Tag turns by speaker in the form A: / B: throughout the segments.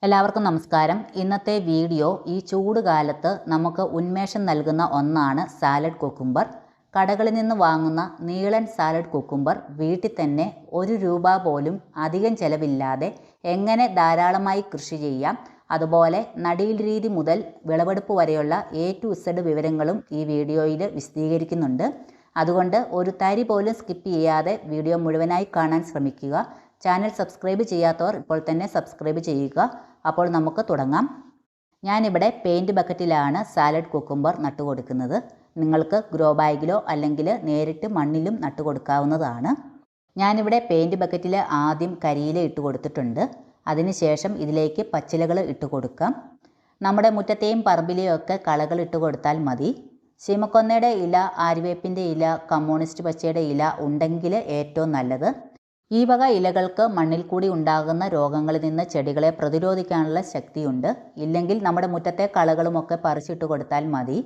A: എല്ലാവർക്കും നമസ്കാരം. ഇന്നത്തെ വീഡിയോ ഈ ചൂട് കാലത്ത് നമുക്ക് ഉന്മേഷം നൽകുന്ന ഒന്നാണ് സാലഡ് കുക്കുംബർ. കടകളിൽ നിന്ന് വാങ്ങുന്ന നീളൻ സാലഡ് കുക്കുംബർ വീട്ടിൽ തന്നെ ₹1 പോലും അധികം ചിലവില്ലാതെ എങ്ങനെ ധാരാളമായി കൃഷി ചെയ്യാം, അതുപോലെ നടീൽ രീതി മുതൽ വിളവെടുപ്പ് വരെയുള്ള A to Z വിവരങ്ങളും ഈ വീഡിയോയിൽ വിശദീകരിക്കുന്നുണ്ട്. അതുകൊണ്ട് ഒരു തരി പോലും സ്കിപ്പ് ചെയ്യാതെ വീഡിയോ മുഴുവനായി കാണാൻ ശ്രമിക്കുക. ചാനൽ സബ്സ്ക്രൈബ് ചെയ്യാത്തവർ ഇപ്പോൾ തന്നെ സബ്സ്ക്രൈബ് ചെയ്യുക. അപ്പോൾ നമുക്ക് തുടങ്ങാം. ഞാനിവിടെ പെയിൻറ്റ് ബക്കറ്റിലാണ് സാലഡ് കുക്കുംബർ നട്ടുകൊടുക്കുന്നത്. നിങ്ങൾക്ക് ഗ്രോ ബാഗിലോ അല്ലെങ്കിൽ നേരിട്ട് മണ്ണിലും നട്ടുകൊടുക്കാവുന്നതാണ്. ഞാനിവിടെ പെയിൻറ്റ് ബക്കറ്റിൽ ആദ്യം കരിയില ഇട്ട് കൊടുത്തിട്ടുണ്ട്. അതിനുശേഷം ഇതിലേക്ക് പച്ചിലകൾ ഇട്ട് കൊടുക്കാം. നമ്മുടെ മുറ്റത്തെയും പറമ്പിലെയും ഒക്കെ കളകൾ ഇട്ട് കൊടുത്താൽ മതി. ശീമക്കൊന്നയുടെ ഇല, ആര്യവേപ്പിൻ്റെ ഇല, കമ്മ്യൂണിസ്റ്റ് പച്ചയുടെ ഇല ഉണ്ടെങ്കിൽ ഏറ്റവും നല്ലത്. ഈ വക ഇലകൾക്ക് മണ്ണിൽ കൂടി ഉണ്ടാകുന്ന രോഗങ്ങളിൽ നിന്ന് ചെടികളെ പ്രതിരോധിക്കാനുള്ള ശക്തിയുണ്ട്. ഇല്ലെങ്കിൽ നമ്മുടെ മുറ്റത്തെ കളകളുമൊക്കെ പറിച്ചിട്ട് കൊടുത്താൽ മതി.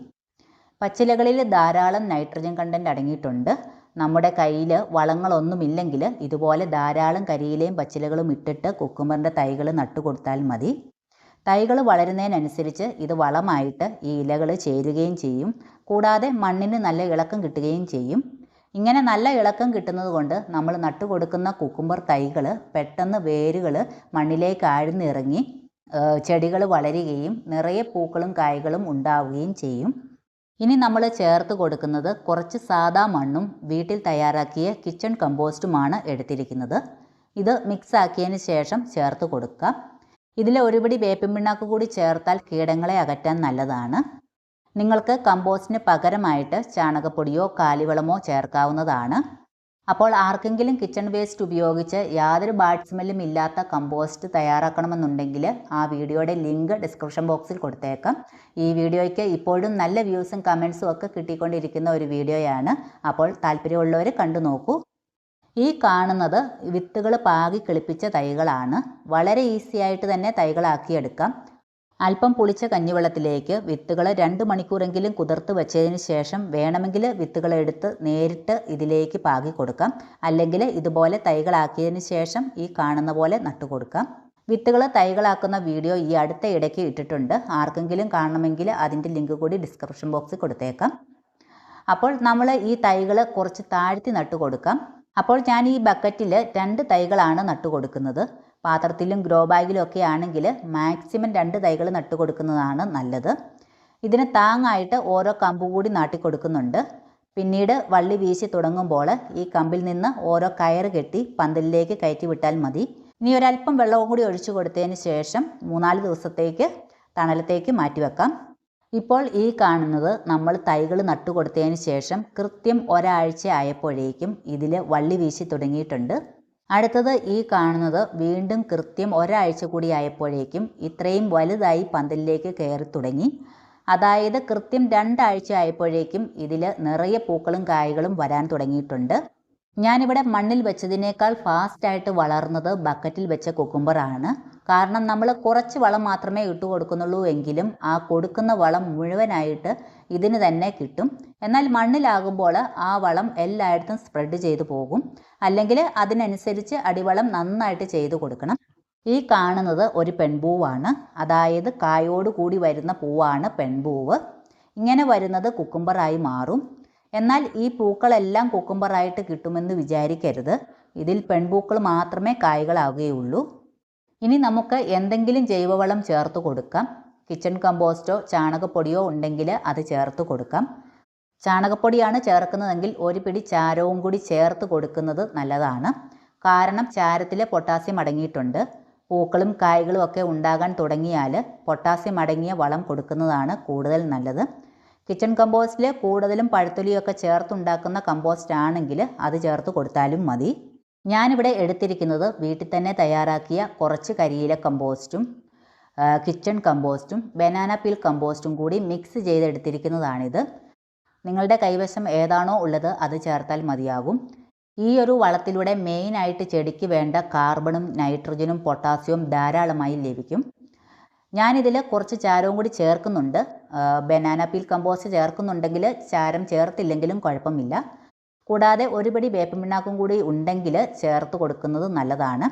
A: പച്ചിലകളിൽ ധാരാളം നൈട്രജൻ കണ്ടൻറ്റ് അടങ്ങിയിട്ടുണ്ട്. നമ്മുടെ കയ്യിൽ വളങ്ങളൊന്നുമില്ലെങ്കിൽ ഇതുപോലെ ധാരാളം കരിയിലയും പച്ചിലകളും ഇട്ടിട്ട് കുക്കുംബറിൻ്റെ തൈകൾ നട്ടുകൊടുത്താൽ മതി. തൈകൾ വളരുന്നതിനനുസരിച്ച് ഇത് വളമായിട്ട് ഈ ഇലകൾ ചേരുകയും ചെയ്യും. കൂടാതെ മണ്ണിന് നല്ല ഇളക്കം കിട്ടുകയും ചെയ്യും. ഇങ്ങനെ നല്ല ഇളക്കം കിട്ടുന്നത് കൊണ്ട് നമ്മൾ നട്ടുകൊടുക്കുന്ന കുക്കുംബർ തൈകൾ പെട്ടെന്ന് വേരുകൾ മണ്ണിലേക്ക് ആഴ്ന്നിറങ്ങി ചെടികൾ വളരുകയും നിറയെ പൂക്കളും കായ്കളും ഉണ്ടാവുകയും ചെയ്യും. ഇനി നമ്മൾ ചേർത്ത് കൊടുക്കുന്നത് കുറച്ച് സാദാ മണ്ണും വീട്ടിൽ തയ്യാറാക്കിയ കിച്ചൺ കമ്പോസ്റ്റുമാണ് എടുത്തിരിക്കുന്നത്. ഇത് മിക്സ് ആക്കിയതിന് ശേഷം ചേർത്ത് കൊടുക്കാം. ഇതിൽ ഒരുപിടി വേപ്പിൻ പിണ്ണാക്ക് കൂടി ചേർത്താൽ കീടങ്ങളെ അകറ്റാൻ നല്ലതാണ്. നിങ്ങൾക്ക് കമ്പോസ്റ്റിന് പകരമായിട്ട് ചാണകപ്പൊടിയോ കാലിവളമോ ചേർക്കാവുന്നതാണ്. അപ്പോൾ ആർക്കെങ്കിലും കിച്ചൺ വേസ്റ്റ് ഉപയോഗിച്ച് യാതൊരു ബാഡ് സ്മെല്ലും ഇല്ലാത്ത കമ്പോസ്റ്റ് തയ്യാറാക്കണമെന്നുണ്ടെങ്കിൽ ആ വീഡിയോയുടെ ലിങ്ക് ഡിസ്ക്രിപ്ഷൻ ബോക്സിൽ കൊടുത്തേക്കാം. ഈ വീഡിയോയ്ക്ക് ഇപ്പോഴും നല്ല വ്യൂസും കമൻസും ഒക്കെ കിട്ടിക്കൊണ്ടിരിക്കുന്ന ഒരു വീഡിയോയാണ്. അപ്പോൾ താല്പര്യമുള്ളവർ കണ്ടു നോക്കൂ. ഈ കാണുന്നത് വിത്തുകൾ പാകി കിളിപ്പിച്ച തൈകളാണ്. വളരെ ഈസി ആയിട്ട് തന്നെ തൈകളാക്കിയെടുക്കാം. അല്പം പുളിച്ച കഞ്ഞിവെള്ളത്തിലേക്ക് വിത്തുകൾ 2 മണിക്കൂറെങ്കിലും കുതിർത്ത് വെച്ചതിന് ശേഷം വേണമെങ്കിൽ വിത്തുകളെടുത്ത് നേരിട്ട് ഇതിലേക്ക് പാകി കൊടുക്കാം. അല്ലെങ്കിൽ ഇതുപോലെ തൈകളാക്കിയതിന് ശേഷം ഈ കാണുന്ന പോലെ നട്ടുകൊടുക്കാം. വിത്തുകൾ തൈകളാക്കുന്ന വീഡിയോ ഈ അടുത്ത ഇടയ്ക്ക് ഇട്ടിട്ടുണ്ട്. ആർക്കെങ്കിലും കാണണമെങ്കിൽ അതിൻ്റെ ലിങ്ക് കൂടി ഡിസ്ക്രിപ്ഷൻ ബോക്സിൽ കൊടുത്തേക്കാം. അപ്പോൾ നമ്മൾ ഈ തൈകൾ കുറച്ച് താഴ്ത്തി നട്ടുകൊടുക്കാം. അപ്പോൾ ഞാൻ ഈ ബക്കറ്റിൽ 2 തൈകളാണ് നട്ടുകൊടുക്കുന്നത്. പാത്രത്തിലും ഗ്രോ ബാഗിലും ഒക്കെ ആണെങ്കിൽ മാക്സിമം 2 തൈകൾ നട്ടുകൊടുക്കുന്നതാണ് നല്ലത്. ഇതിന് താങ്ങായിട്ട് ഓരോ കമ്പ് കൂടി നാട്ടിക്കൊടുക്കുന്നുണ്ട്. പിന്നീട് വള്ളി വീശി തുടങ്ങുമ്പോൾ ഈ കമ്പിൽ നിന്ന് ഓരോ കയറ് കെട്ടി പന്തലിലേക്ക് കയറ്റി വിട്ടാൽ മതി. ഇനി ഒരല്പം വെള്ളവും കൂടി ഒഴിച്ചു കൊടുത്തതിന് ശേഷം 3-4 ദിവസത്തേക്ക് തണലത്തേക്ക് മാറ്റിവെക്കാം. ഇപ്പോൾ ഈ കാണുന്നത് നമ്മൾ തൈകൾ നട്ടുകൊടുത്തതിന് ശേഷം കൃത്യം ഒരാഴ്ച ആയപ്പോഴേക്കും ഇതിൽ വള്ളി വീശി തുടങ്ങിയിട്ടുണ്ട്. അടുത്തത് ഈ കാണുന്നത് വീണ്ടും കൃത്യം ഒരാഴ്ച കൂടി ആയപ്പോഴേക്കും ഇത്രയും വലുതായി പന്തലിലേക്ക് കയറി തുടങ്ങി. അതായത് കൃത്യം 2 ആഴ്ച ആയപ്പോഴേക്കും ഇതിൽ നിറയെ പൂക്കളും കായ്കളും വരാൻ തുടങ്ങിയിട്ടുണ്ട്. ഞാനിവിടെ മണ്ണിൽ വെച്ചതിനേക്കാൾ ഫാസ്റ്റായിട്ട് വളർന്നത് ബക്കറ്റിൽ വെച്ച കുക്കുംബറാണ്. കാരണം നമ്മൾ കുറച്ച് വളം മാത്രമേ ഇട്ട് കൊടുക്കുന്നുള്ളൂ എങ്കിലും ആ കൊടുക്കുന്ന വളം മുഴുവനായിട്ട് ഇതിന് തന്നെ കിട്ടും. എന്നാൽ മണ്ണിലാകുമ്പോൾ ആ വളം എല്ലായിടത്തും സ്പ്രെഡ് ചെയ്തു പോകും. അല്ലെങ്കിൽ അതിനനുസരിച്ച് അടിവളം നന്നായിട്ട് ചെയ്തു കൊടുക്കണം. ഈ കാണുന്നത് ഒരു പെൺപൂവാണ്. അതായത് കായോട് കൂടി വരുന്ന പൂവാണ് പെൺപൂവ്. ഇങ്ങനെ വരുന്നത് കുക്കുംബറായി മാറും. എന്നാൽ ഈ പൂക്കളെല്ലാം കുക്കുംബറായിട്ട് കിട്ടുമെന്ന് വിചാരിക്കരുത്. ഇതിൽ പെൺപൂക്കൾ മാത്രമേ കായ്കളാവുകയുള്ളൂ. ഇനി നമുക്ക് എന്തെങ്കിലും ജൈവവളം ചേർത്ത് കൊടുക്കാം. കിച്ചൺ കമ്പോസ്റ്റോ ചാണകപ്പൊടിയോ ഉണ്ടെങ്കിൽ അത് ചേർത്ത് കൊടുക്കാം. ചാണകപ്പൊടിയാണ് ചേർക്കുന്നതെങ്കിൽ ഒരു പിടി ചാരവും കൂടി ചേർത്ത് കൊടുക്കുന്നത് നല്ലതാണ്. കാരണം ചാരത്തിൽ പൊട്ടാസ്യം അടങ്ങിയിട്ടുണ്ട്. പൂക്കളും കായ്കളും ഒക്കെ ഉണ്ടാകാൻ തുടങ്ങിയാൽ പൊട്ടാസ്യം അടങ്ങിയ വളം കൊടുക്കുന്നതാണ് കൂടുതൽ നല്ലത്. കിച്ചൺ കമ്പോസ്റ്റിൽ കൂടുതലും പഴത്തൊലിയൊക്കെ ചേർത്തുണ്ടാക്കുന്ന കമ്പോസ്റ്റ് ആണെങ്കിൽ അത് ചേർത്ത് കൊടുത്താലും മതി. ഞാനിവിടെ എടുത്തിരിക്കുന്നത് വീട്ടിൽ തന്നെ തയ്യാറാക്കിയ കുറച്ച് കരിയില കമ്പോസ്റ്റും കിച്ചൺ കമ്പോസ്റ്റും ബനാന പീൽ കമ്പോസ്റ്റും കൂടി മിക്സ് ചെയ്തെടുത്തിരിക്കുന്നതാണിത്. നിങ്ങളുടെ കൈവശം ഏതാണോ ഉള്ളത് അത് ചേർത്താൽ മതിയാകും. ഈ ഒരു വളത്തിലൂടെ മെയിനായിട്ട് ചെടിക്ക് വേണ്ട കാർബണും നൈട്രജനും പൊട്ടാസ്യവും ധാരാളമായി ലഭിക്കും. ഞാനിതിൽ കുറച്ച് ചാരവും കൂടി ചേർക്കുന്നുണ്ട്. ബനാന പീൽ കമ്പോസ്റ്റ് ചേർക്കുന്നുണ്ടെങ്കിൽ ചാരം ചേർത്തില്ലെങ്കിലും കുഴപ്പമില്ല. കൂടാതെ ഒരു പിടി വേപ്പിൻ പിണ്ണാക്കും കൂടി ഉണ്ടെങ്കിൽ ചേർത്ത് കൊടുക്കുന്നത് നല്ലതാണ്.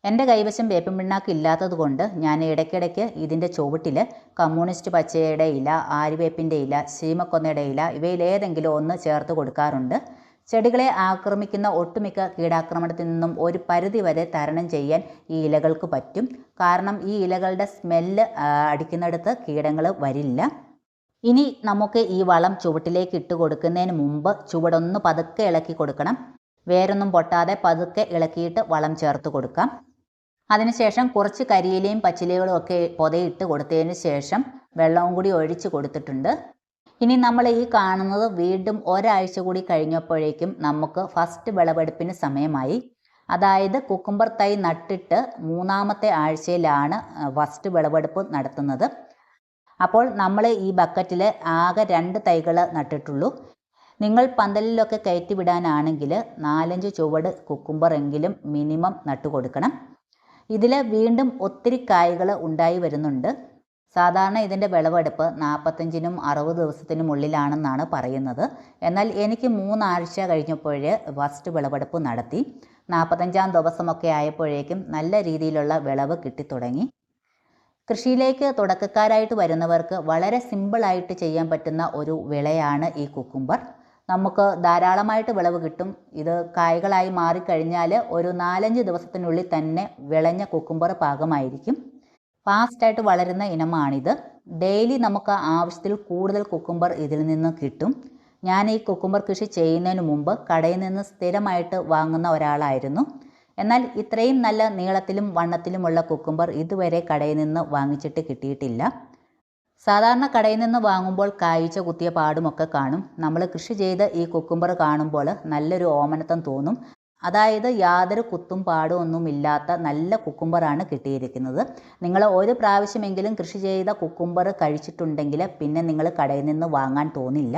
A: എൻ്റെ കൈവശം വേപ്പിൻ പിണ്ണാക്ക് ഇല്ലാത്തത് കൊണ്ട് ഞാൻ ഇടയ്ക്കിടയ്ക്ക് ഇതിൻ്റെ ചുവട്ടിൽ കമ്മ്യൂണിസ്റ്റ് പച്ചയുടെ ഇല, ആര്യവേപ്പിൻ്റെ ഇല, ശീമക്കൊന്നയുടെ ഇല ഇവയിലേതെങ്കിലും ഒന്ന് ചേർത്ത് കൊടുക്കാറുണ്ട്. ചെടികളെ ആക്രമിക്കുന്ന ഒട്ടുമിക്ക കീടാക്രമണത്തിൽ നിന്നും ഒരു പരിധി വരെ തരണം ചെയ്യാൻ ഈ ഇലകൾക്ക് പറ്റും. കാരണം ഈ ഇലകളുടെ സ്മെല്ല് അടിക്കുന്നിടത്ത് കീടങ്ങൾ വരില്ല. ഇനി നമുക്ക് ഈ വളം ചുവട്ടിലേക്ക് ഇട്ട് കൊടുക്കുന്നതിന് മുമ്പ് ചുവടൊന്ന് പതുക്കെ ഇളക്കി കൊടുക്കണം. വേരൊന്നും പൊട്ടാതെ പതുക്കെ ഇളക്കിയിട്ട് വളം ചേർത്ത് കൊടുക്കാം. അതിനുശേഷം കുറച്ച് കരിയിലയും പച്ചിലകളും ഒക്കെ പൊതയിട്ട് കൊടുത്തതിന് ശേഷം വെള്ളവും കൂടി ഒഴിച്ച് കൊടുത്തിട്ടുണ്ട്. ഇനി നമ്മൾ ഈ കാണുന്നത് വീണ്ടും ഒരാഴ്ച കൂടി കഴിഞ്ഞപ്പോഴേക്കും നമുക്ക് ഫസ്റ്റ് വിളവെടുപ്പിന് സമയമായി. അതായത് കുക്കുംബർ തൈ നട്ടിട്ട് 3-ാമത്തെ ആഴ്ചയിലാണ് ഫസ്റ്റ് വിളവെടുപ്പ് നടത്തുന്നത്. അപ്പോൾ നമ്മൾ ഈ ബക്കറ്റിൽ ആകെ 2 തൈകൾ നട്ടിട്ടുള്ളൂ. നിങ്ങൾ പന്തലിലൊക്കെ കയറ്റി വിടാനാണെങ്കിൽ 4-5 ചുവട് കുക്കുംബർ എങ്കിലും മിനിമം നട്ടു കൊടുക്കണം. ഇതിൽ വീണ്ടും ഒത്തിരി കായ്കൾ ഉണ്ടായി വരുന്നുണ്ട്. സാധാരണ ഇതിൻ്റെ വിളവെടുപ്പ് 45-നും 60 ദിവസത്തിനും ഉള്ളിലാണെന്നാണ് പറയുന്നത്. എന്നാൽ എനിക്ക് 3 ആഴ്ച കഴിഞ്ഞപ്പോൾ ഫസ്റ്റ് വിളവെടുപ്പ് നടത്തി. 45-ാം ദിവസമൊക്കെ ആയപ്പോഴേക്കും നല്ല രീതിയിലുള്ള വിളവ് കിട്ടിത്തുടങ്ങി. കൃഷിയിലേക്ക് തുടക്കക്കാരായിട്ട് വരുന്നവർക്ക് വളരെ സിമ്പിളായിട്ട് ചെയ്യാൻ പറ്റുന്ന ഒരു വിളയാണ് ഈ കുക്കുംബർ. നമുക്ക് ധാരാളമായിട്ട് വിളവ് കിട്ടും. ഇത് കായ്കളായി മാറിക്കഴിഞ്ഞാൽ ഒരു 4-5 ദിവസത്തിനുള്ളിൽ തന്നെ വിളഞ്ഞ കുക്കുംബർ പാകമായിരിക്കും. ഫാസ്റ്റായിട്ട് വളരുന്ന ഇനമാണിത്. ഡെയിലി നമുക്ക് ആവശ്യത്തിൽ കൂടുതൽ കുക്കുംബർ ഇതിൽ നിന്ന് കിട്ടും. ഞാൻ ഈ കുക്കുംബർ കൃഷി ചെയ്യുന്നതിന് മുമ്പ് കടയിൽ നിന്ന് സ്ഥിരമായിട്ട് വാങ്ങുന്ന ഒരാളായിരുന്നു. എന്നാൽ ഇത്രയും നല്ല നീളത്തിലും വണ്ണത്തിലുമുള്ള കുക്കുംബർ ഇതുവരെ കടയിൽ നിന്ന് വാങ്ങിച്ചിട്ട് കിട്ടിയിട്ടില്ല. സാധാരണ കടയിൽ നിന്ന് വാങ്ങുമ്പോൾ കായ്ച്ച കുത്തിയ പാടുമൊക്കെ കാണും. നമ്മൾ കൃഷി ചെയ്ത് ഈ കുക്കുംബർ കാണുമ്പോൾ നല്ലൊരു ഓമനത്തം തോന്നും. അതായത് യാതൊരു കുത്തും പാടും ഒന്നുമില്ലാത്ത നല്ല കുക്കുംബറാണ് കിട്ടിയിരിക്കുന്നത്. നിങ്ങൾ ഒരു പ്രാവശ്യമെങ്കിലും കൃഷി ചെയ്ത കുക്കുംബർ കഴിച്ചിട്ടുണ്ടെങ്കിൽ പിന്നെ നിങ്ങൾ കടയിൽ നിന്ന് വാങ്ങാൻ തോന്നില്ല.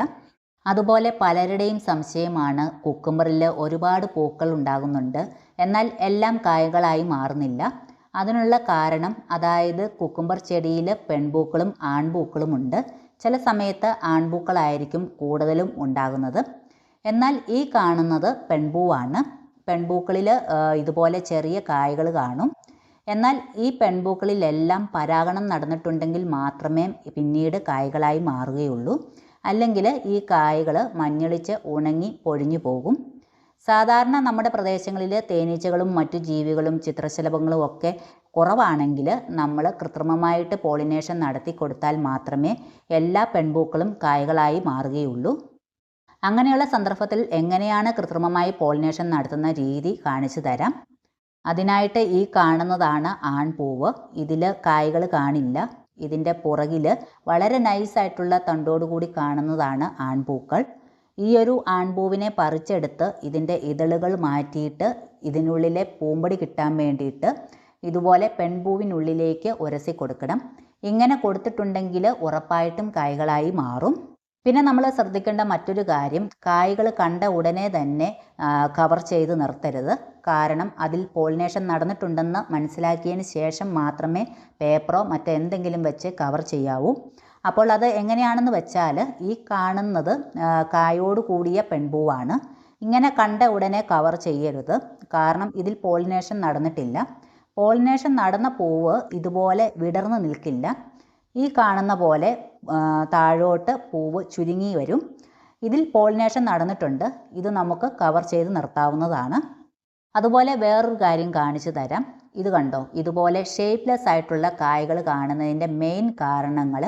A: അതുപോലെ പലരുടെയും സംശയമാണ് കുക്കുംബറിൽ ഒരുപാട് പൂക്കൾ ഉണ്ടാകുന്നുണ്ട്, എന്നാൽ എല്ലാം കായകളായി മാറുന്നില്ല. അതിനുള്ള കാരണം അതായത് കുക്കുംബർ ചെടിയിൽ പെൺപൂക്കളും ആൺപൂക്കളുമുണ്ട്. ചില സമയത്ത് ആൺപൂക്കളായിരിക്കും കൂടുതലും ഉണ്ടാകുന്നത്. എന്നാൽ ഈ കാണുന്നത് പെൺപൂവാണ്. പെൺപൂക്കളിൽ ഇതുപോലെ ചെറിയ കായകൾ കാണും. എന്നാൽ ഈ പെൺപൂക്കളിലെല്ലാം പരാഗണം നടന്നിട്ടുണ്ടെങ്കിൽ മാത്രമേ പിന്നീട് കായ്കളായി മാറുകയുള്ളൂ. അല്ലെങ്കിൽ ഈ കായകൾ മഞ്ഞളിച്ച് ഉണങ്ങി പൊഴിഞ്ഞു പോകും. സാധാരണ നമ്മുടെ പ്രദേശങ്ങളിൽ തേനീച്ചകളും മറ്റു ജീവികളും ചിത്രശലഭങ്ങളും ഒക്കെ കുറവാണെങ്കിൽ നമ്മൾ കൃത്രിമമായിട്ട് പോളിനേഷൻ നടത്തി കൊടുത്താൽ മാത്രമേ എല്ലാ പെൺപൂക്കളും കായകളായി മാറുകയുള്ളൂ. അങ്ങനെയുള്ള സന്ദർഭത്തിൽ എങ്ങനെയാണ് കൃത്രിമമായി പോളിനേഷൻ നടത്തുന്ന രീതി കാണിച്ചു തരാം. അതിനായിട്ട് ഈ കാണുന്നതാണ് ആൺപൂവ്. ഇതിൽ കായ്കൾ കാണില്ല. ഇതിൻ്റെ പുറകിൽ വളരെ നൈസായിട്ടുള്ള തണ്ടോടുകൂടി കാണുന്നതാണ് ആൺപൂക്കൾ. ഈ ഒരു ആൺപൂവിനെ പറിച്ചെടുത്ത് ഇതിൻ്റെ ഇതളുകൾ മാറ്റിയിട്ട് ഇതിനുള്ളിലെ പൂമ്പൊടി കിട്ടാൻ വേണ്ടിയിട്ട് ഇതുപോലെ പെൺപൂവിനുള്ളിലേക്ക് ഉരസി കൊടുക്കണം. ഇങ്ങനെ കൊടുത്തിട്ടുണ്ടെങ്കിൽ ഉറപ്പായിട്ടും കായ്കളായി മാറും. പിന്നെ നമ്മൾ ശ്രദ്ധിക്കേണ്ട മറ്റൊരു കാര്യം, കായ്കൾ കണ്ട ഉടനെ തന്നെ കവർ ചെയ്ത് നിർത്തരുത്. കാരണം അതിൽ പോളിനേഷൻ നടന്നിട്ടുണ്ടെന്ന് മനസ്സിലാക്കിയതിന് ശേഷം മാത്രമേ പേപ്പറോ മറ്റെന്തെങ്കിലും വെച്ച് കവർ ചെയ്യാവൂ. അപ്പോൾ അത് എങ്ങനെയാണെന്ന് വെച്ചാൽ ഈ കാണുന്നത് കായോട് കൂടിയ പെൺപൂവാണ്. ഇങ്ങനെ കണ്ട ഉടനെ കവർ ചെയ്യരുത്. കാരണം ഇതിൽ പോളിനേഷൻ നടന്നിട്ടില്ല. പോളിനേഷൻ നടന്ന പൂവ് ഇതുപോലെ വിടർന്ന് നിൽക്കില്ല. ഈ കാണുന്ന പോലെ താഴോട്ട് പൂവ് ചുരുങ്ങി വരും. ഇതിൽ പോളിനേഷൻ നടന്നിട്ടുണ്ട്. ഇത് നമുക്ക് കവർ ചെയ്ത് നിർത്താവുന്നതാണ്. അതുപോലെ വേറൊരു കാര്യം കാണിച്ചു തരാം. ഇത് കണ്ടോ, ഇതുപോലെ ഷേപ്പ്ലെസ് ആയിട്ടുള്ള കായ്കൾ കാണുന്നതിൻ്റെ മെയിൻ കാരണങ്ങൾ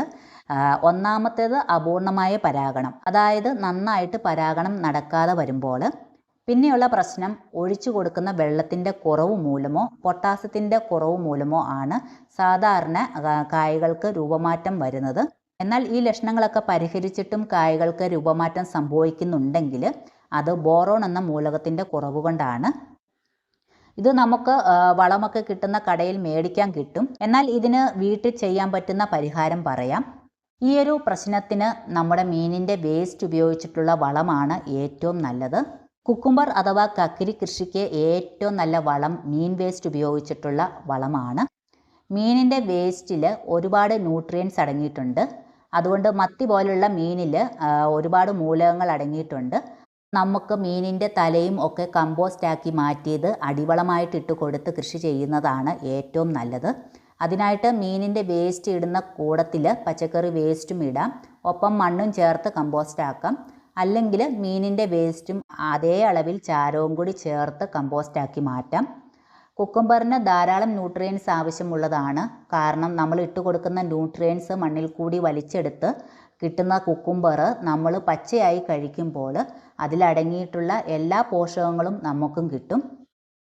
A: ഒന്നാമത്തേത് അപൂർണമായ പരാഗണം, അതായത് നന്നായിട്ട് പരാഗണം നടക്കാതെ വരുമ്പോൾ. പിന്നെയുള്ള പ്രശ്നം ഒഴിച്ചു കൊടുക്കുന്ന വെള്ളത്തിൻ്റെ കുറവ് മൂലമോ പൊട്ടാസ്യത്തിൻ്റെ കുറവ് മൂലമോ ആണ് സാധാരണ കായ്കൾക്ക് രൂപമാറ്റം വരുന്നത്. എന്നാൽ ഈ ലക്ഷണങ്ങളൊക്കെ പരിഹരിച്ചിട്ടും കായ്കൾക്ക് രൂപമാറ്റം സംഭവിക്കുന്നുണ്ടെങ്കിൽ അത് ബോറോൺ എന്ന മൂലകത്തിൻ്റെ കുറവ് കൊണ്ടാണ്. ഇത് നമുക്ക് വളമൊക്കെ കിട്ടുന്ന കടയിൽ മേടിക്കാൻ കിട്ടും. എന്നാൽ ഇതിന് വീട്ടിൽ ചെയ്യാൻ പറ്റുന്ന പരിഹാരം പറയാം. ഈ ഒരു പ്രശ്നത്തിന് നമ്മുടെ മീനിൻ്റെ വേസ്റ്റ് ഉപയോഗിച്ചിട്ടുള്ള വളമാണ് ഏറ്റവും നല്ലത്. കുക്കുംബർ അഥവാ കക്കിരി കൃഷിക്ക് ഏറ്റവും നല്ല വളം മീൻ വേസ്റ്റ് ഉപയോഗിച്ചിട്ടുള്ള വളമാണ്. മീനിൻ്റെ വേസ്റ്റിൽ ഒരുപാട് ന്യൂട്രിയൻസ് അടങ്ങിയിട്ടുണ്ട്. അതുകൊണ്ട് മത്തി പോലുള്ള മീനിൽ ഒരുപാട് മൂലകങ്ങൾ അടങ്ങിയിട്ടുണ്ട്. നമുക്ക് മീനിൻ്റെ തലയും ഒക്കെ കമ്പോസ്റ്റാക്കി മാറ്റിയത് അടിവളമായിട്ട് ഇട്ട് കൊടുത്ത് കൃഷി ചെയ്യുന്നതാണ് ഏറ്റവും നല്ലത്. അതിനായിട്ട് മീനിൻ്റെ വേസ്റ്റ് ഇടുന്ന കൂടത്തിൽ പച്ചക്കറി വേസ്റ്റും ഇടാം, ഒപ്പം മണ്ണും ചേർത്ത് കമ്പോസ്റ്റ് ആക്കാം. അല്ലെങ്കിൽ മീനിൻ്റെ വേസ്റ്റും അതേ അളവിൽ ചാരവും കൂടി ചേർത്ത് കമ്പോസ്റ്റാക്കി മാറ്റാം. കുക്കുംബറിന് ധാരാളം ന്യൂട്രിയൻസ് ആവശ്യമുള്ളതാണ്. കാരണം നമ്മൾ ഇട്ട് കൊടുക്കുന്ന ന്യൂട്രിയൻസ് മണ്ണിൽ കൂടി വലിച്ചെടുത്ത് കിട്ടുന്ന കുക്കുംബർ നമ്മൾ പച്ചയായി കഴിക്കുമ്പോൾ അതിലടങ്ങിയിട്ടുള്ള എല്ലാ പോഷകങ്ങളും നമുക്കും കിട്ടും.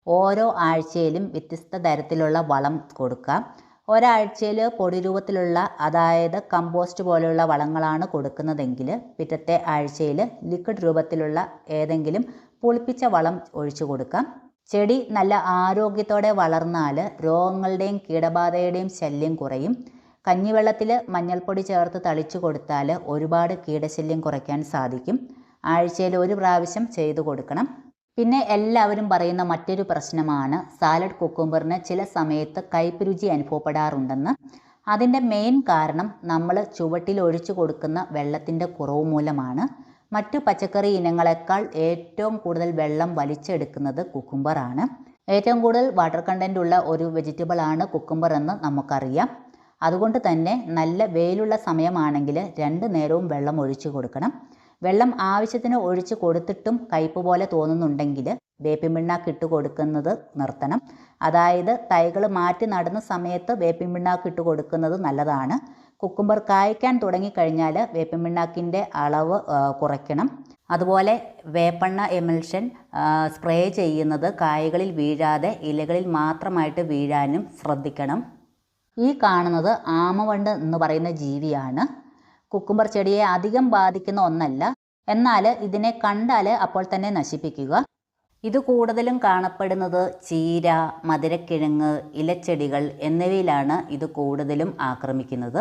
A: ഓരോ ആഴ്ചയിലും വ്യത്യസ്ത തരത്തിലുള്ള വളം കൊടുക്കാം. ഒരാഴ്ചയിൽ പൊടി രൂപത്തിലുള്ള, അതായത് കമ്പോസ്റ്റ് പോലെയുള്ള വളങ്ങളാണ് കൊടുക്കുന്നതെങ്കിൽ പിറ്റത്തെ ആഴ്ചയിൽ ലിക്വിഡ് രൂപത്തിലുള്ള ഏതെങ്കിലും പുളിപ്പിച്ച വളം ഒഴിച്ചു കൊടുക്കാം. ചെടി നല്ല ആരോഗ്യത്തോടെ വളർന്നാൽ രോഗങ്ങളുടെയും കീടബാധയുടെയും ശല്യം കുറയും. കഞ്ഞിവെള്ളത്തിൽ മഞ്ഞൾപ്പൊടി ചേർത്ത് തളിച്ചു കൊടുത്താൽ ഒരുപാട് കീടശല്യം കുറയ്ക്കാൻ സാധിക്കും. ആഴ്ചയിൽ ഒരു പ്രാവശ്യം ചെയ്തു കൊടുക്കണം. പിന്നെ എല്ലാവരും പറയുന്ന മറ്റൊരു പ്രശ്നമാണ് സാലഡ് കുക്കുംബറിന് ചില സമയത്ത് കയ്പ്പ് രുചി അനുഭവപ്പെടാറുണ്ടെന്ന്. അതിൻ്റെ മെയിൻ കാരണം നമ്മൾ ചുവട്ടിൽ ഒഴിച്ചു കൊടുക്കുന്ന വെള്ളത്തിൻ്റെ കുറവ് മൂലമാണ്. മറ്റു പച്ചക്കറി ഇനങ്ങളെക്കാൾ ഏറ്റവും കൂടുതൽ വെള്ളം വലിച്ചെടുക്കുന്നത് കുക്കുംബറാണ്. ഏറ്റവും കൂടുതൽ വാട്ടർ കണ്ടൻ്റ് ഉള്ള ഒരു വെജിറ്റബിളാണ് കുക്കുംബർ എന്ന് നമുക്കറിയാം. അതുകൊണ്ട് തന്നെ നല്ല വെയിലുള്ള സമയമാണെങ്കിൽ 2 നേരവും വെള്ളം ഒഴിച്ചു കൊടുക്കണം. വെള്ളം ആവശ്യത്തിന് ഒഴിച്ച് കൊടുത്തിട്ടും കയ്പ്പ് പോലെ തോന്നുന്നുണ്ടെങ്കിൽ വേപ്പിൻ പിണ്ണാക്ക് ഇട്ട് കൊടുക്കുന്നത് നിർത്തണം. അതായത് തൈകൾ മാറ്റി നടുന്ന സമയത്ത് വേപ്പിൻ പിണ്ണാക്ക് ഇട്ട് കൊടുക്കുന്നത് നല്ലതാണ്. കുക്കുംബർ കായ്ക്കാൻ തുടങ്ങിക്കഴിഞ്ഞാൽ വേപ്പിൻ പിണ്ണാക്കിൻ്റെ അളവ് കുറയ്ക്കണം. അതുപോലെ വേപ്പെണ്ണ എമൽഷൻ സ്പ്രേ ചെയ്യുന്നത് കായകളിൽ വീഴാതെ ഇലകളിൽ മാത്രമായിട്ട് വീഴാനും ശ്രദ്ധിക്കണം. ഈ കാണുന്നത് ആമവണ്ട് എന്ന് പറയുന്ന ജീവിയാണ്. കുക്കുംബർ ചെടിയെ അധികം ബാധിക്കുന്ന ഒന്നല്ല, എന്നാൽ ഇതിനെ കണ്ടാൽ അപ്പോൾ തന്നെ നശിപ്പിക്കുക. ഇത് കൂടുതലും കാണപ്പെടുന്നത് ചീര, മധുരക്കിഴങ്ങ്, ഇലച്ചെടികൾ എന്നിവയിലാണ് ഇത് കൂടുതലും ആക്രമിക്കുന്നത്.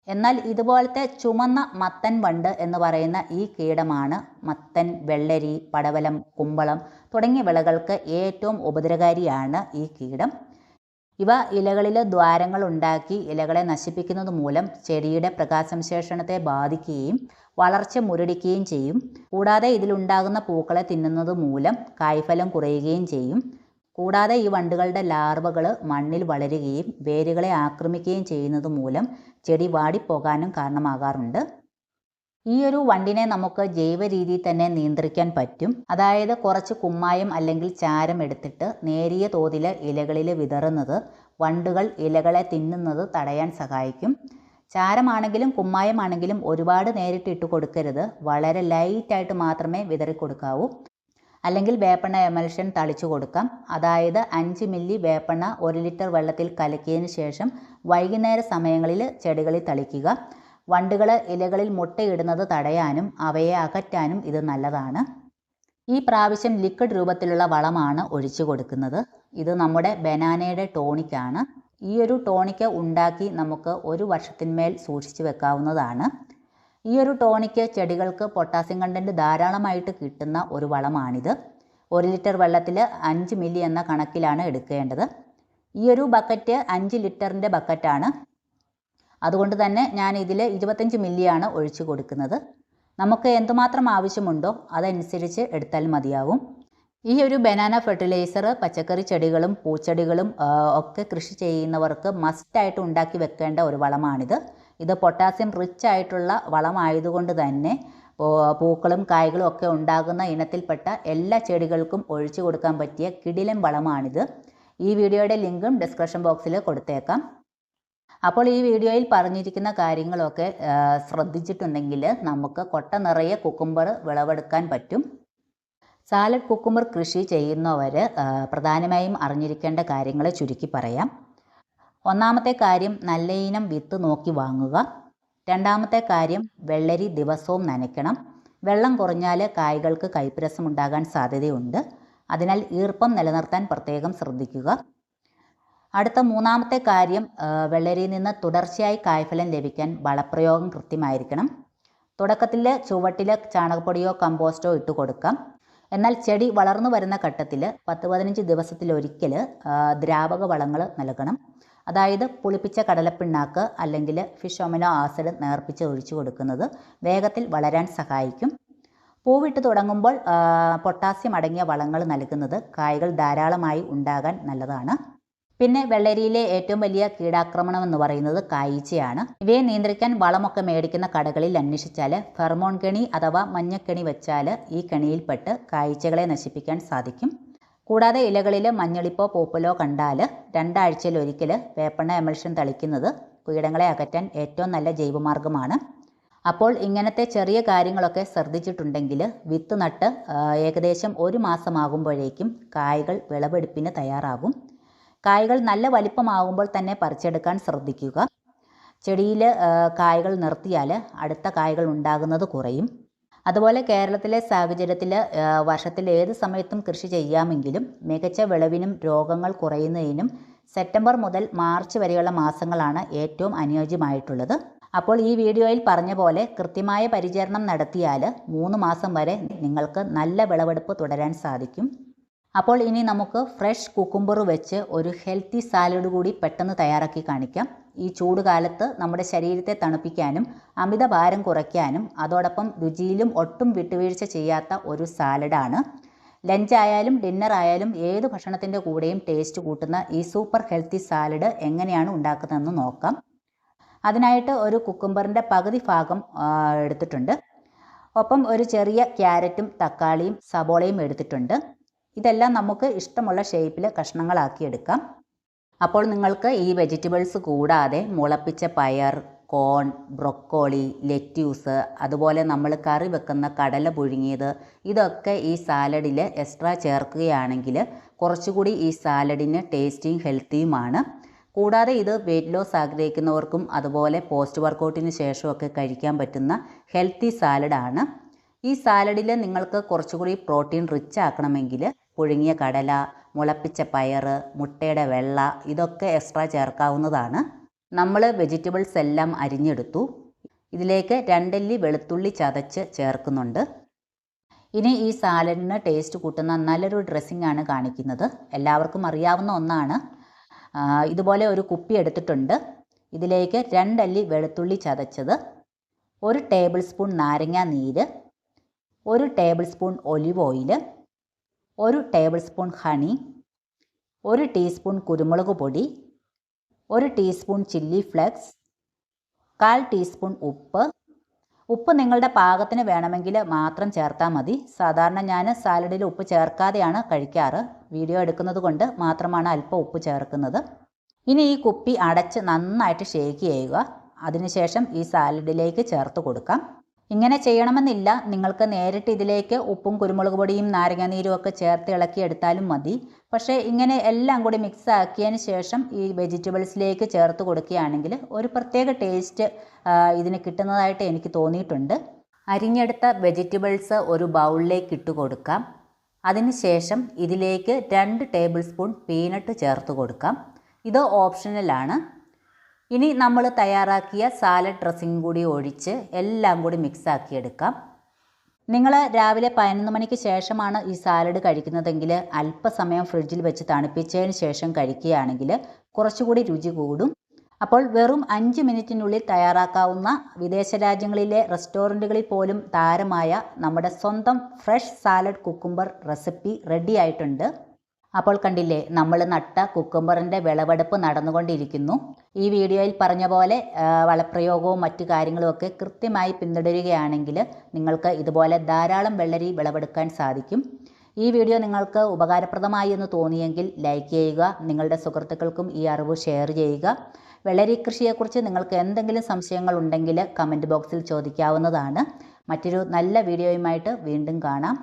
A: എന്നാൽ ഇതുപോലത്തെ ചുമന്ന മത്തൻ വണ്ട് എന്ന് പറയുന്ന ഈ കീടമാണ് മത്തൻ, വെള്ളരി, പടവലം, കുമ്പളം തുടങ്ങിയ വിളകൾക്ക് ഏറ്റവും ഉപദ്രവകാരിയാണ് ഈ കീടം. ഇവ ഇലകളിൽ ദ്വാരങ്ങൾ ഉണ്ടാക്കി ഇലകളെ നശിപ്പിക്കുന്നത് മൂലം ചെടിയുടെ പ്രകാശസംശ്ലേഷണത്തെ ബാധിക്കുകയും വളർച്ച മുരടിക്കുകയും ചെയ്യും. കൂടാതെ ഇതിലുണ്ടാകുന്ന പൂക്കളെ തിന്നുന്നത് മൂലം കായ്ഫലം കുറയുകയും ചെയ്യും. കൂടാതെ ഈ വണ്ടുകളുടെ ലാർവകൾ മണ്ണിൽ വളരുകയും വേരുകളെ ആക്രമിക്കുകയും ചെയ്യുന്നത് മൂലം ചെടി വാടിപ്പോകാനും കാരണമാകാറുണ്ട്. ഈ ഒരു വണ്ടിനെ നമുക്ക് ജൈവ രീതിയിൽ തന്നെ നിയന്ത്രിക്കാൻ പറ്റും. അതായത് കുറച്ച് കുമ്മായം അല്ലെങ്കിൽ ചാരം എടുത്തിട്ട് നേരിയ തോതിൽ ഇലകളിൽ വിതറുന്നത് വണ്ടുകൾ ഇലകളെ തിന്നുന്നത് തടയാൻ സഹായിക്കും. ചാരമാണെങ്കിലും കുമ്മായമാണെങ്കിലും ഒരുപാട് നേരിട്ട് ഇട്ട് കൊടുക്കരുത്. വളരെ ലൈറ്റായിട്ട് മാത്രമേ വിതറി കൊടുക്കാവൂ. അല്ലെങ്കിൽ വേപ്പെണ്ണ എമൽഷൻ തളിച്ചു കൊടുക്കാം. അതായത് 5 മില്ലി വേപ്പെണ്ണ 1 ലിറ്റർ വെള്ളത്തിൽ കലക്കിയതിന് ശേഷം വൈകുന്നേര സമയങ്ങളിൽ ചെടികളിൽ തളിക്കുക. വണ്ടുകൾ ഇലകളിൽ മുട്ടയിടുന്നത് തടയാനും അവയെ അകറ്റാനും ഇത് നല്ലതാണ്. ഈ പ്രാവശ്യം ലിക്വിഡ് രൂപത്തിലുള്ള വളമാണ് ഒഴിച്ചു കൊടുക്കുന്നത്. ഇത് നമ്മുടെ ബനാനയുടെ ടോണിക്കാണ്. ഈ ഒരു ടോണിക്ക് ഉണ്ടാക്കി നമുക്ക് 1 വർഷത്തിന്മേൽ സൂക്ഷിച്ചു വെക്കാവുന്നതാണ്. ഈ ഒരു ടോണിക്ക് ചെടികൾക്ക് പൊട്ടാസ്യം കണ്ടൻറ്റ് ധാരാളമായിട്ട് കിട്ടുന്ന ഒരു വളമാണിത്. 1 ലിറ്റർ വെള്ളത്തിൽ 5 മില്ലി എന്ന കണക്കിലാണ് എടുക്കേണ്ടത്. ഈ ഒരു ബക്കറ്റ് 5 ലിറ്ററിൻ്റെ ബക്കറ്റാണ്. അതുകൊണ്ട് തന്നെ ഞാൻ ഇതിൽ 25 മില്ലിയാണ് ഒഴിച്ചു കൊടുക്കുന്നത്. നമുക്ക് എന്തുമാത്രം ആവശ്യമുണ്ടോ അതനുസരിച്ച് എടുത്താൽ മതിയാവും. ഈ ഒരു ബനാന ഫെർട്ടിലൈസർ പച്ചക്കറി ചെടികളും പൂച്ചെടികളും ഒക്കെ കൃഷി ചെയ്യുന്നവർക്ക് മസ്റ്റായിട്ട് ഉണ്ടാക്കി വെക്കേണ്ട ഒരു വളമാണിത്. ഇത് പൊട്ടാസ്യം റിച്ച് ആയിട്ടുള്ള വളമായതുകൊണ്ട് തന്നെ പൂക്കളും കായ്കളും ഒക്കെ ഉണ്ടാകുന്ന ഇനത്തിൽപ്പെട്ട എല്ലാ ചെടികൾക്കും ഒഴിച്ചു കൊടുക്കാൻ പറ്റിയ കിടിലൻ വളമാണിത്. ഈ വീഡിയോയുടെ ലിങ്കും ഡിസ്ക്രിപ്ഷൻ ബോക്സിൽ കൊടുത്തേക്കാം. അപ്പോൾ ഈ വീഡിയോയിൽ പറഞ്ഞിരിക്കുന്ന കാര്യങ്ങളൊക്കെ ശ്രദ്ധിച്ചിട്ടുണ്ടെങ്കിൽ നമുക്ക് കൊട്ട നിറയെ കുക്കുംബർ വിളവെടുക്കാൻ പറ്റും. സാലഡ് കുക്കുംബർ കൃഷി ചെയ്യുന്നവർ പ്രധാനമായും അറിഞ്ഞിരിക്കേണ്ട കാര്യങ്ങൾ ചുരുക്കി പറയാം. ഒന്നാമത്തെ കാര്യം, നല്ല ഇനം വിത്ത് നോക്കി വാങ്ങുക. രണ്ടാമത്തെ കാര്യം, വെള്ളരി ദിവസവും നനയ്ക്കണം. വെള്ളം കുറഞ്ഞാൽ കായ്കൾക്ക് കയ്പ്പ് രസം ഉണ്ടാകാൻ സാധ്യതയുണ്ട്. അതിനാൽ ഈർപ്പം നിലനിർത്താൻ പ്രത്യേകം ശ്രദ്ധിക്കുക. അടുത്ത മൂന്നാമത്തെ കാര്യം, വെള്ളരിയിൽ നിന്ന് തുടർച്ചയായി കായ്ഫലം ലഭിക്കാൻ വളപ്രയോഗം കൃത്യമായിരിക്കണം. തുടക്കത്തിൽ ചുവട്ടിൽ ചാണകപ്പൊടിയോ കമ്പോസ്റ്റോ ഇട്ട് കൊടുക്കാം. എന്നാൽ ചെടി വളർന്നു വരുന്ന ഘട്ടത്തിൽ 10-15 ദിവസത്തിലൊരിക്കൽ ദ്രാവക വളങ്ങൾ നൽകണം. അതായത് പുളിപ്പിച്ച കടലപ്പിണ്ണാക്ക് അല്ലെങ്കിൽ ഫിഷ് അമിനോ ആസിഡ് നേർപ്പിച്ച് ഒഴിച്ചു കൊടുക്കുന്നത് വേഗത്തിൽ വളരാൻ സഹായിക്കും. പൂവിട്ട് തുടങ്ങുമ്പോൾ പൊട്ടാസ്യം അടങ്ങിയ വളങ്ങൾ നൽകുന്നത് കായ്കൾ ധാരാളമായി ഉണ്ടാകാൻ നല്ലതാണ്. പിന്നെ വെള്ളരിയിലെ ഏറ്റവും വലിയ കീടാക്രമണം എന്ന് പറയുന്നത് കായീച്ചയാണ്. ഇവയെ നിയന്ത്രിക്കാൻ വളമൊക്കെ മേടിക്കുന്ന കടകളിൽ അന്വേഷിച്ചാൽ ഫെർമോൺ കെണി അഥവാ മഞ്ഞക്കെണി വെച്ചാൽ ഈ കെണിയിൽപ്പെട്ട് കായീച്ചകളെ നശിപ്പിക്കാൻ സാധിക്കും. കൂടാതെ ഇലകളിൽ മഞ്ഞളിപ്പോ പൂപ്പലോ കണ്ടാൽ 2 ആഴ്ചയിലൊരിക്കൽ വേപ്പെണ്ണ എമൽഷൻ തളിക്കുന്നത് കീടങ്ങളെ അകറ്റാൻ ഏറ്റവും നല്ല ജൈവമാർഗ്ഗമാണ്. അപ്പോൾ ഇങ്ങനത്തെ ചെറിയ കാര്യങ്ങളൊക്കെ ശ്രദ്ധിച്ചിട്ടുണ്ടെങ്കിൽ വിത്ത് നട്ട് ഏകദേശം 1 മാസമാകുമ്പോഴേക്കും കായ്കൾ വിളവെടുപ്പിന് തയ്യാറാകും. കായ്കൾ നല്ല വലിപ്പമാകുമ്പോൾ തന്നെ പറിച്ചെടുക്കാൻ ശ്രദ്ധിക്കുക. ചെടിയിൽ കായ്കൾ നിർത്തിയാൽ അടുത്ത കായ്കൾ ഉണ്ടാകുന്നത് കുറയും. അതുപോലെ കേരളത്തിലെ സാഹചര്യത്തിൽ വർഷത്തിൽ ഏത് സമയത്തും കൃഷി ചെയ്യാമെങ്കിലും മികച്ച വിളവിനും രോഗങ്ങൾ കുറയുന്നതിനും സെപ്റ്റംബർ മുതൽ മാർച്ച് വരെയുള്ള മാസങ്ങളാണ് ഏറ്റവും അനുയോജ്യമായിട്ടുള്ളത്. അപ്പോൾ ഈ വീഡിയോയിൽ പറഞ്ഞ പോലെ കൃത്യമായ പരിചരണം നടത്തിയാൽ 3 മാസം വരെ നിങ്ങൾക്ക് നല്ല വിളവെടുപ്പ് തുടരാൻ സാധിക്കും. അപ്പോൾ ഇനി നമുക്ക് ഫ്രഷ് കുക്കുംബർ വെച്ച് ഒരു ഹെൽത്തി സാലഡ് കൂടി പെട്ടെന്ന് തയ്യാറാക്കി കാണിക്കാം. ഈ ചൂട് കാലത്ത് നമ്മുടെ ശരീരത്തെ തണുപ്പിക്കാനും അമിതഭാരം കുറയ്ക്കാനും അതോടൊപ്പം രുചിയിലും ഒട്ടും വിട്ടുവീഴ്ച ചെയ്യാത്ത ഒരു സാലഡാണ്. ലഞ്ച് ആയാലും ഡിന്നർ ആയാലും ഏത് ഭക്ഷണത്തിൻ്റെ കൂടെയും ടേസ്റ്റ് കൂട്ടുന്ന ഈ സൂപ്പർ ഹെൽത്തി സാലഡ് എങ്ങനെയാണ് ഉണ്ടാക്കുന്നതെന്ന് നോക്കാം. അതിനായിട്ട് ഒരു കുക്കുംബറിൻ്റെ പകുതി ഭാഗം എടുത്തിട്ടുണ്ട്. ഒപ്പം ഒരു ചെറിയ ക്യാരറ്റും തക്കാളിയും സബോളയും എടുത്തിട്ടുണ്ട്. ഇതെല്ലാം നമുക്ക് ഇഷ്ടമുള്ള ഷേപ്പിൽ കഷ്ണങ്ങളാക്കി എടുക്കാം. അപ്പോൾ നിങ്ങൾക്ക് ഈ വെജിറ്റബിൾസ് കൂടാതെ മുളപ്പിച്ച പയർ, കോൺ, ബ്രൊക്കോളി, ലെറ്റ്യൂസ്, അതുപോലെ നമ്മൾ കറി വെക്കുന്ന കടല പുഴുങ്ങിയത് ഇതൊക്കെ ഈ സാലഡിൽ എക്സ്ട്രാ ചേർക്കുകയാണെങ്കിൽ കുറച്ചുകൂടി ഈ സാലഡിന് ടേസ്റ്റിയും ഹെൽത്തിയുമാണ്. കൂടാതെ ഇത് വെയിറ്റ് ലോസ് ആഗ്രഹിക്കുന്നവർക്കും അതുപോലെ പോസ്റ്റ് വർക്കൗട്ടിന് ശേഷമൊക്കെ കഴിക്കാൻ പറ്റുന്ന ഹെൽത്തി സാലഡാണ്. ഈ സാലഡിൽ നിങ്ങൾക്ക് കുറച്ചുകൂടി പ്രോട്ടീൻ റിച്ച് ആക്കണമെങ്കിൽ പുഴുങ്ങിയ കടല, മുളപ്പിച്ച പയർ, മുട്ടയുടെ വെള്ള ഇതൊക്കെ എക്സ്ട്രാ ചേർക്കാവുന്നതാണ്. നമ്മൾ വെജിറ്റബിൾസ് എല്ലാം അരിഞ്ഞെടുത്തു. ഇതിലേക്ക് 2 അല്ലി വെളുത്തുള്ളി ചതച്ച് ചേർക്കുന്നുണ്ട്. ഇനി ഈ സാലഡിന് ടേസ്റ്റ് കൂട്ടുന്ന നല്ലൊരു ഡ്രസ്സിംഗ് ആണ് കാണിക്കുന്നത്. എല്ലാവർക്കും അറിയാവുന്ന ഒന്നാണ്. ഇതുപോലെ ഒരു കുപ്പി എടുത്തിട്ടുണ്ട്. ഇതിലേക്ക് 2 അല്ലി വെളുത്തുള്ളി ചതച്ചത്, 1 ടേബിൾ സ്പൂൺ നാരങ്ങാ നീര്, 1 table spoon olive oil, 1 table spoon honey, 1 teaspoon കുരുമുളക് പൊടി, 1 ടീസ്പൂൺ ചില്ലി ഫ്ലേക്സ്, 1/4 ടീസ്പൂൺ ഉപ്പ്. ഉപ്പ് നിങ്ങളുടെ പാകത്തിന് വേണമെങ്കിൽ മാത്രം ചേർത്താൽ മതി. സാധാരണ ഞാൻ സാലഡിൽ ഉപ്പ് ചേർക്കാതെയാണ് കഴിക്കാറ്. വീഡിയോ എടുക്കുന്നത് കൊണ്ട് മാത്രമാണ് അല്പം ഉപ്പ് ചേർക്കുന്നത്. ഇനി ഈ കുപ്പി അടച്ച് നന്നായിട്ട് ഷേക്ക് ചെയ്യുക. അതിനുശേഷം ഈ സാലഡിലേക്ക് ചേർത്ത് കൊടുക്കാം. ഇങ്ങനെ ചെയ്യണമെന്നില്ല. നിങ്ങൾക്ക് നേരിട്ട് ഇതിലേക്ക് ഉപ്പും കുരുമുളക് പൊടിയും നാരങ്ങാനീരും ഒക്കെ ചേർത്ത് ഇളക്കിയെടുത്താലും മതി. പക്ഷേ ഇങ്ങനെ എല്ലാം കൂടി മിക്സ് ആക്കിയതിന് ശേഷം ഈ വെജിറ്റബിൾസിലേക്ക് ചേർത്ത് കൊടുക്കുകയാണെങ്കിൽ ഒരു പ്രത്യേക ടേസ്റ്റ് ഇതിന് കിട്ടുന്നതായിട്ട് എനിക്ക് തോന്നിയിട്ടുണ്ട്. അരിഞ്ഞെടുത്ത വെജിറ്റബിൾസ് ഒരു ബൗളിലേക്ക് ഇട്ട് കൊടുക്കാം. അതിനുശേഷം ഇതിലേക്ക് 2 ടേബിൾ സ്പൂൺ പീനട്ട് ചേർത്ത് കൊടുക്കാം. ഇത് ഓപ്ഷണലാണ്. ഇനി നമ്മൾ തയ്യാറാക്കിയ സാലഡ് ഡ്രസ്സിങ് കൂടി ഒഴിച്ച് എല്ലാം കൂടി മിക്സ് ആക്കിയെടുക്കാം. നിങ്ങൾ രാവിലെ 11 മണിക്ക് ശേഷമാണ് ഈ സാലഡ് കഴിക്കുന്നതെങ്കിൽ അല്പസമയം ഫ്രിഡ്ജിൽ വെച്ച് തണുപ്പിച്ചതിന് ശേഷം കഴിക്കുകയാണെങ്കിൽ കുറച്ചുകൂടി രുചി കൂടും. അപ്പോൾ വെറും 5 മിനിറ്റിനുള്ളിൽ തയ്യാറാക്കാവുന്ന വിദേശ രാജ്യങ്ങളിലെ റെസ്റ്റോറൻറ്റുകളിൽ പോലും താരമായ നമ്മുടെ സ്വന്തം fresh salad cucumber recipe ready ആയിട്ടുണ്ട്. അപ്പോൾ കണ്ടില്ലേ, നമ്മൾ നട്ട കുക്കുംബറിൻ്റെ വിളവെടുപ്പ് നടന്നുകൊണ്ടിരിക്കുന്നു. ഈ വീഡിയോയിൽ പറഞ്ഞ പോലെ വളപ്രയോഗവും മറ്റു കാര്യങ്ങളുമൊക്കെ കൃത്യമായി പിന്തുടരുകയാണെങ്കിൽ നിങ്ങൾക്ക് ഇതുപോലെ ധാരാളം വെള്ളരി വിളവെടുക്കാൻ സാധിക്കും. ഈ വീഡിയോ നിങ്ങൾക്ക് ഉപകാരപ്രദമായി എന്ന് തോന്നിയെങ്കിൽ ലൈക്ക് ചെയ്യുക. നിങ്ങളുടെ സുഹൃത്തുക്കൾക്കും ഈ അറിവ് ഷെയർ ചെയ്യുക. വെള്ളരി കൃഷിയെക്കുറിച്ച് നിങ്ങൾക്ക് എന്തെങ്കിലും സംശയങ്ങൾ ഉണ്ടെങ്കിൽ കമൻറ്റ് ബോക്സിൽ ചോദിക്കാവുന്നതാണ്. മറ്റൊരു നല്ല വീഡിയോയുമായിട്ട് വീണ്ടും കാണാം.